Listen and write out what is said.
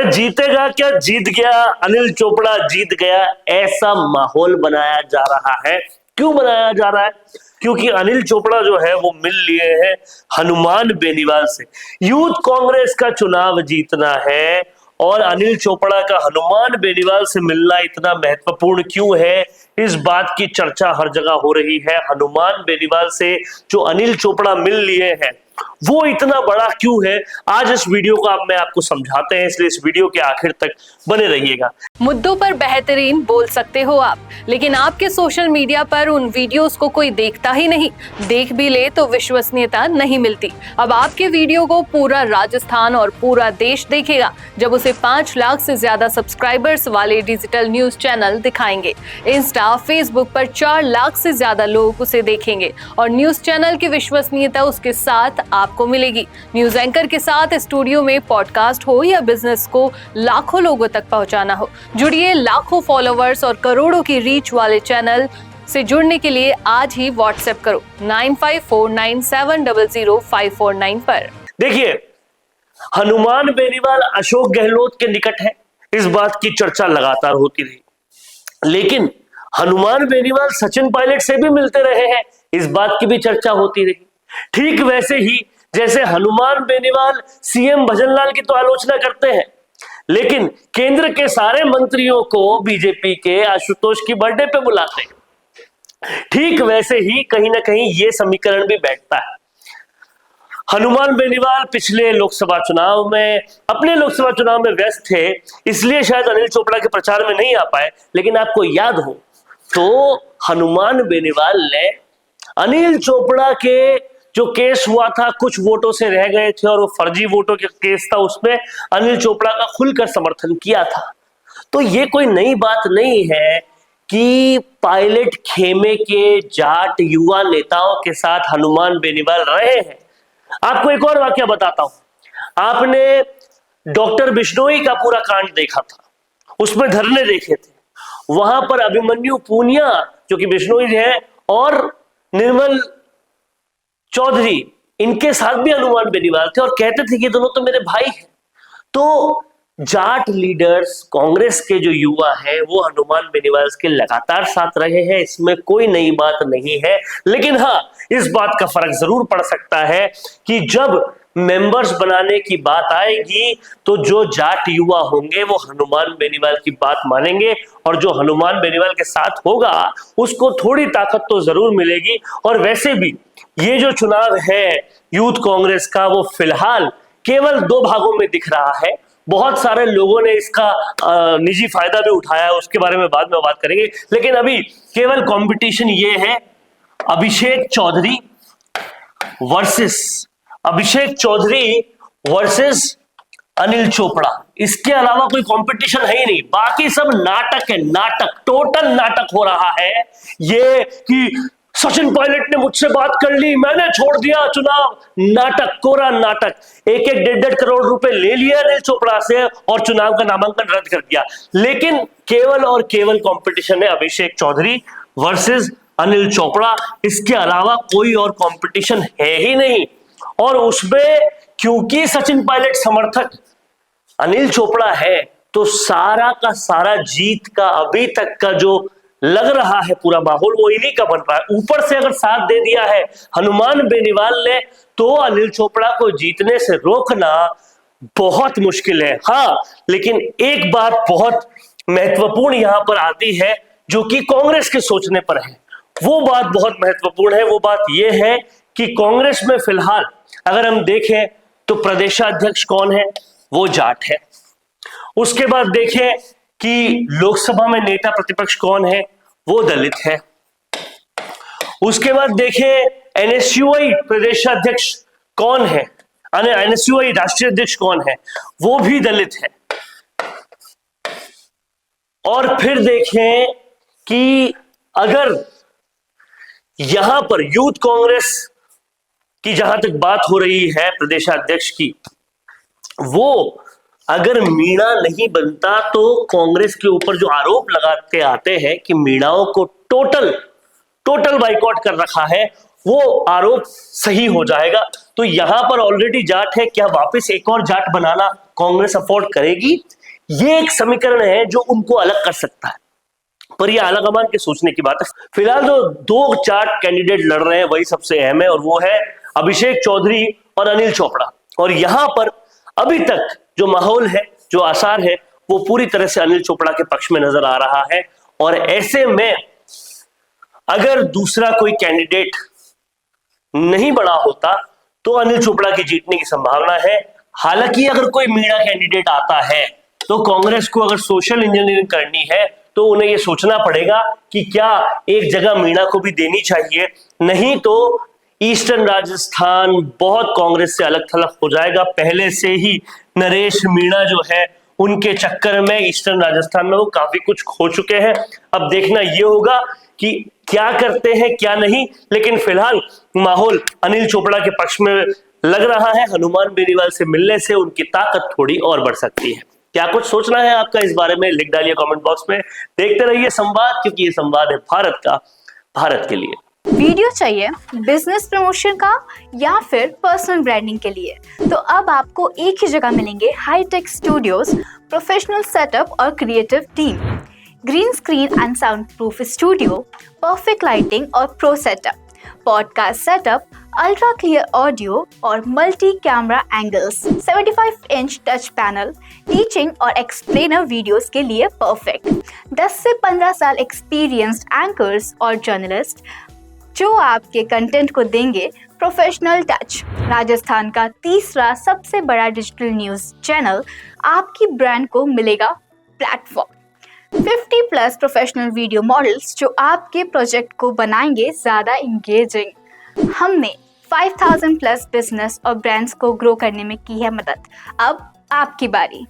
जीतेगा क्या, जीत गया, अनिल चोपड़ा जीत गया, ऐसा माहौल बनाया जा रहा है। क्यों बनाया जा रहा है? क्योंकि अनिल चोपड़ा जो है वो मिल लिए हैं हनुमान बेनीवाल से। यूथ कांग्रेस का चुनाव जीतना है और अनिल चोपड़ा का हनुमान बेनीवाल से मिलना इतना महत्वपूर्ण क्यों है, इस बात की चर्चा हर जगह हो रही है। हनुमान बेनीवाल से जो अनिल चोपड़ा मिल लिए हैं वो इतना बड़ा क्यों है, आज इस वीडियो को मैं आपको समझाते हैं, इसलिए इस वीडियो के आखिर तक बने रहिएगा। मुद्दों पर बेहतरीन बोल सकते हो आप, लेकिन आपके सोशल मीडिया पर उन वीडियोस को कोई देखता ही नहीं। देख भी ले तो विश्वसनीयता नहीं मिलती। अब आपके वीडियो को पूरा राजस्थान और पूरा देश देखेगा जब उसे 5 लाख से ज्यादा सब्सक्राइबर्स वाले डिजिटल न्यूज चैनल दिखाएंगे। इंस्टा, फेसबुक पर 4 लाख से ज्यादा लोग उसे देखेंगे और न्यूज चैनल की विश्वसनीयता उसके साथ आपको मिलेगी। न्यूज एंकर के साथ स्टूडियो में पॉडकास्ट हो या बिजनेस को लाखों लोगों तक पहुंचाना हो, जुड़िए लाखों फॉलोवर्स और करोड़ों की रीच वाले चैनल से जुड़ने के लिए आज ही व्हाट्सएप करो 9549700549 पर। देखिए, हनुमान बेनीवाल अशोक गहलोत के निकट है, इस बात की चर्चा लगातार होती रही, लेकिन हनुमान बेनीवाल सचिन पायलट से भी मिलते रहे हैं, इस बात की भी चर्चा होती रही। ठीक वैसे ही जैसे हनुमान बेनीवाल सीएम भजनलाल की तो आलोचना करते हैं, लेकिन केंद्र के सारे मंत्रियों को बीजेपी के आशुतोष की बर्थडे पे बुलाते हैं, ठीक वैसे ही कहीं ना कहीं ये समीकरण भी बैठता है। हनुमान बेनीवाल पिछले लोकसभा चुनाव में अपने लोकसभा चुनाव में व्यस्त थे, इसलिए शायद अनिल चोपड़ा के प्रचार में नहीं आ पाए, लेकिन आपको याद हो तो हनुमान बेनीवाल ने अनिल चोपड़ा के जो केस हुआ था, कुछ वोटों से रह गए थे और वो फर्जी वोटों के केस था, उसमें अनिल चोपड़ा का खुलकर समर्थन किया था। तो ये कोई नई बात नहीं है कि पायलट खेमे के जाट युवा नेताओं के साथ हनुमान बेनीवाल रहे हैं। आपको एक और वाकया बताता हूं, आपने डॉक्टर बिश्नोई का पूरा कांड देखा था, उसमें धरने देखे थे, वहां पर अभिमन्यु पूनिया जो कि बिश्नोई है और निर्मल चौधरी, इनके साथ भी हनुमान बेनीवाल थे और कहते थे कि दोनों तो मेरे भाई हैं। तो जाट लीडर्स, कांग्रेस के जो युवा हैं वो हनुमान बेनीवाल के लगातार साथ रहे हैं, इसमें कोई नई बात नहीं है। लेकिन हाँ, इस बात का फर्क जरूर पड़ सकता है कि जब मेंबर्स बनाने की बात आएगी तो जो जाट युवा होंगे वो हनुमान बेनीवाल की बात मानेंगे और जो हनुमान बेनीवाल के साथ होगा उसको थोड़ी ताकत तो जरूर मिलेगी। और वैसे भी ये जो चुनाव है यूथ कांग्रेस का, वो फिलहाल केवल 2 भागों में दिख रहा है। बहुत सारे लोगों ने इसका निजी फायदा भी उठाया है, उसके बारे में बाद में बात करेंगे, लेकिन अभी केवल कंपटीशन ये है अभिषेक चौधरी वर्सेस अनिल चोपड़ा। इसके अलावा कोई कंपटीशन है ही नहीं, बाकी सब नाटक है, नाटक, टोटल नाटक हो रहा है। ये कि सचिन पायलट ने मुझसे बात कर ली, मैंने छोड़ दिया चुनाव, नाटक, कोरा नाटक। 1-1, 1.5 करोड़ रुपए ले लिया अनिल चोपड़ा से और चुनाव का नामांकन रद्द कर दिया। लेकिन केवल और केवल कंपटीशन है अभिषेक चौधरी वर्सेस अनिल चोपड़ा, इसके अलावा कोई और कंपटीशन है ही नहीं। और उसमें क्योंकि सचिन पायलट समर्थक अनिल चोपड़ा है तो सारा का सारा जीत का अभी तक का जो लग रहा है पूरा माहौल वो इन्हीं का बन रहा है। ऊपर से अगर साथ दे दिया है हनुमान बेनीवाल ने तो अनिल चोपड़ा को जीतने से रोकना बहुत मुश्किल है। हाँ, लेकिन एक बात बहुत महत्वपूर्ण यहां पर आती है जो कि कांग्रेस के सोचने पर है, वो बात बहुत महत्वपूर्ण है। वो बात यह है कि कांग्रेस में फिलहाल अगर हम देखें तो प्रदेशाध्यक्ष कौन है, वो जाट है। उसके बाद देखें कि लोकसभा में नेता प्रतिपक्ष कौन है, वो दलित है। उसके बाद देखें एनएसयूआई प्रदेशाध्यक्ष कौन है, एनएसयूआई राष्ट्रीय अध्यक्ष कौन है, वो भी दलित है। और फिर देखें कि अगर यहां पर यूथ कांग्रेस की जहां तक बात हो रही है प्रदेशाध्यक्ष की, वो अगर मीणा नहीं बनता तो कांग्रेस के ऊपर जो आरोप लगाते आते हैं कि मीणाओं को टोटल बाइकआउट कर रखा है, वो आरोप सही हो जाएगा। तो यहां पर ऑलरेडी जाट है, क्या वापस एक और जाट बनाना कांग्रेस अफोर्ड करेगी? ये एक समीकरण है जो उनको अलग कर सकता है, पर यह आला कमान के सोचने की बात है। फिलहाल जो 2-4 कैंडिडेट लड़ रहे हैं वही सबसे अहम है, और वो है अभिषेक चौधरी और अनिल चोपड़ा। और यहां पर अभी तक जो माहौल है, जो आसार है, वो पूरी तरह से अनिल चोपड़ा के पक्ष में नजर आ रहा है। और ऐसे में अगर दूसरा कोई कैंडिडेट नहीं बड़ा होता तो अनिल चोपड़ा की जीतने की संभावना है। हालांकि अगर कोई मीणा कैंडिडेट आता है तो कांग्रेस को अगर सोशल इंजीनियरिंग करनी है तो उन्हें यह सोचना पड़ेगा कि क्या एक जगह मीणा को भी देनी चाहिए, नहीं तो ईस्टर्न राजस्थान बहुत कांग्रेस से अलग थलग हो जाएगा। पहले से ही नरेश मीणा जो है उनके चक्कर में ईस्टर्न राजस्थान में वो काफी कुछ खो चुके हैं। अब देखना ये होगा कि क्या करते हैं क्या नहीं, लेकिन फिलहाल माहौल अनिल चोपड़ा के पक्ष में लग रहा है। हनुमान बेनीवाल से मिलने से उनकी ताकत थोड़ी और बढ़ सकती है। क्या कुछ सोचना है आपका इस बारे में, लिख डालिए कमेंट बॉक्स में। देखते रहिए संवाद, क्योंकि ये संवाद है भारत का, भारत के लिए। वीडियो चाहिए बिजनेस प्रमोशन का या फिर पर्सनल ब्रांडिंग के लिए, तो अब आपको एक ही जगह मिलेंगे हाईटेक स्टूडियोज, प्रोफेशनल सेटअप और creative team, green screen and sound proof studio, perfect lighting और pro setup, podcast setup, ultra clear audio और multi camera angles, 75 inch touch panel, teaching और एक्सप्लेनर वीडियोस के लिए परफेक्ट, 10 से 15 साल experienced anchors और journalist जो आपके कंटेंट को देंगे प्रोफेशनल टच। राजस्थान का तीसरा सबसे बड़ा डिजिटल न्यूज चैनल आपकी ब्रांड को मिलेगा प्लेटफॉर्म। 50+ प्रोफेशनल वीडियो मॉडल्स जो आपके प्रोजेक्ट को बनाएंगे ज़्यादा इंगेजिंग। हमने 5000+ बिजनेस और ब्रांड्स को ग्रो करने में की है मदद। अब आपकी बारी।